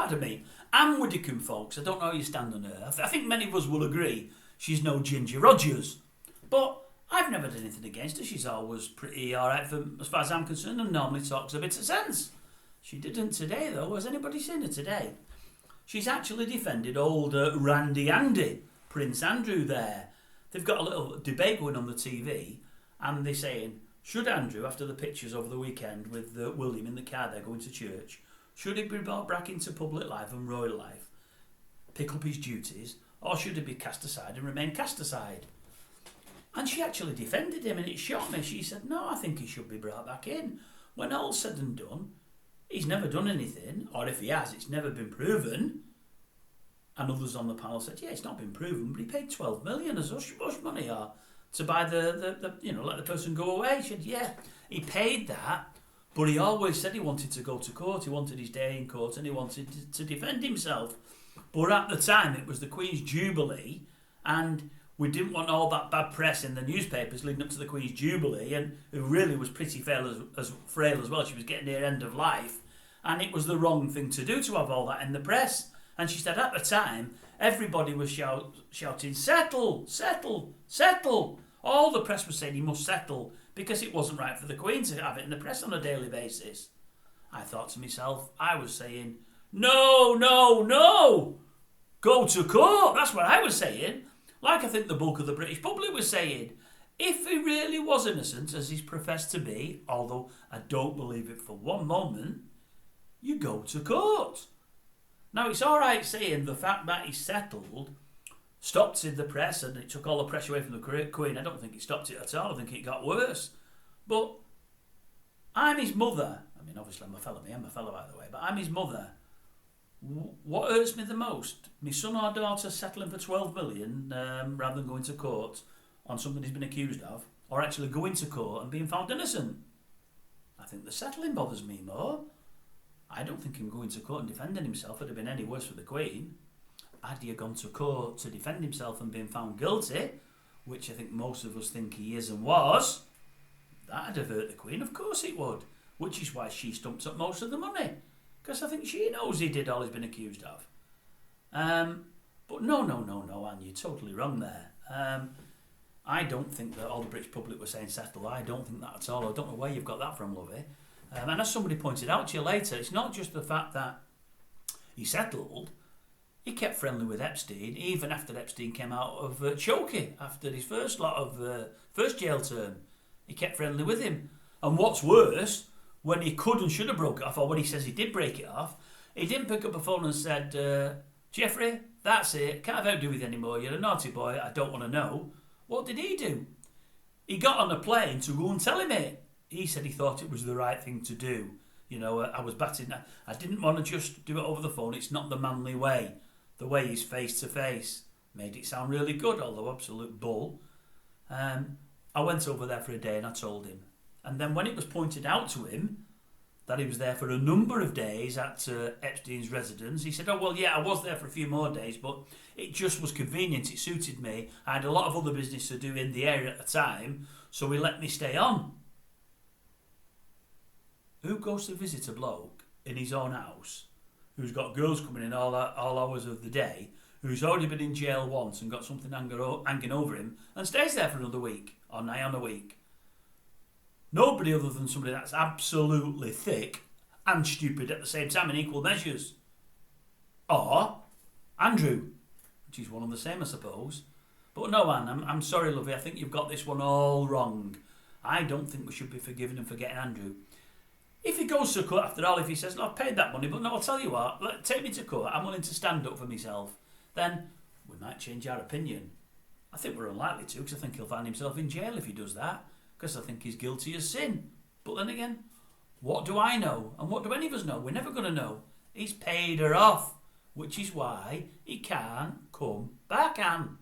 pardon me, Anne Widdecombe, folks, I don't know how you stand on her. I think many of us will agree she's no Ginger Rogers. But I've never done anything against her. She's always pretty alright as far as I'm concerned, and normally talks a bit of sense. She didn't today, though. Has anybody seen her today? She's actually defended old Randy Andy, Prince Andrew there. They've got a little debate going on the TV, and they're saying, should Andrew, after the pictures over the weekend with William in the car there going to church, should he be brought back into public life and royal life, pick up his duties, or should he be cast aside and remain cast aside? And she actually defended him, and it shocked me. She said, no, I think he should be brought back in. When all's said and done, he's never done anything, or if he has, it's never been proven. And others on the panel said, yeah, it's not been proven, but he paid 12 million as hush money or to buy the let the person go away. She said, yeah, he paid that, but he always said he wanted to go to court, he wanted his day in court, and he wanted to defend himself. But at the time, it was the Queen's Jubilee, and we didn't want all that bad press in the newspapers leading up to the Queen's Jubilee, and who really was pretty frail as well. She was getting near end of life, and it was the wrong thing to do to have all that in the press. And she said at the time, everybody was shouting, settle, settle, settle. All the press was saying he must settle because it wasn't right for the Queen to have it in the press on a daily basis. I thought to myself, I was saying, no, no, no, go to court. That's what I was saying. Like I think the bulk of the British public was saying, if he really was innocent, as he's professed to be, although I don't believe it for one moment, you go to court. Now, it's all right saying the fact that he settled stopped in the press and it took all the pressure away from the Queen. I don't think it stopped it at all. I think it got worse. But I'm his mother. I mean, obviously I'm a fellow by the way, but I'm his mother. What hurts me the most? My son or daughter settling for 12 million rather than going to court on something he's been accused of, or actually going to court and being found innocent. I think the settling bothers me more. I don't think him going to court and defending himself would have been any worse for the Queen. Had he gone to court to defend himself and been found guilty, which I think most of us think he is and was, that'd have hurt the Queen. Of course it would. Which is why she stumped up most of the money. Because I think she knows he did all he's been accused of. But no, Anne, you're totally wrong there. I don't think that all the British public were saying settle. I don't think that at all. I don't know where you've got that from, Lovey. And as somebody pointed out to you later, it's not just the fact that he settled. He kept friendly with Epstein, even after Epstein came out of Chokey, after his first first jail term. He kept friendly with him. And what's worse, when he could and should have broke it off, or when he says he did break it off, he didn't pick up a phone and said, Jeffrey, that's it, can't have do with you anymore, you're a naughty boy, I don't want to know. What did he do? He got on a plane to go and tell him it. He said he thought it was the right thing to do. You know, I was batting. I didn't want to just do it over the phone. It's not the manly way. The way is face to face. Made it sound really good, although absolute bull. I went over there for a day and I told him. And then when it was pointed out to him that he was there for a number of days at Epstein's residence, he said, oh, well, yeah, I was there for a few more days, but it just was convenient. It suited me. I had a lot of other business to do in the area at the time, so he let me stay on. Who goes to visit a bloke in his own house who's got girls coming in all hours of the day, who's already been in jail once and got something hanging over him, and stays there for another week or nigh on a week? Nobody other than somebody that's absolutely thick and stupid at the same time in equal measures. Or Andrew, which is one and the same, I suppose. But no, Anne, I'm sorry, lovey, I think you've got this one all wrong. I don't think we should be forgiving and forgetting Andrew. If he goes to court after all, if he says, no, I've paid that money, but no, I'll tell you what, take me to court, I'm willing to stand up for myself, then we might change our opinion. I think we're unlikely to, because I think he'll find himself in jail if he does that, because I think he's guilty as sin. But then again, what do I know? And what do any of us know? We're never going to know. He's paid her off, which is why he can't come back, Anne.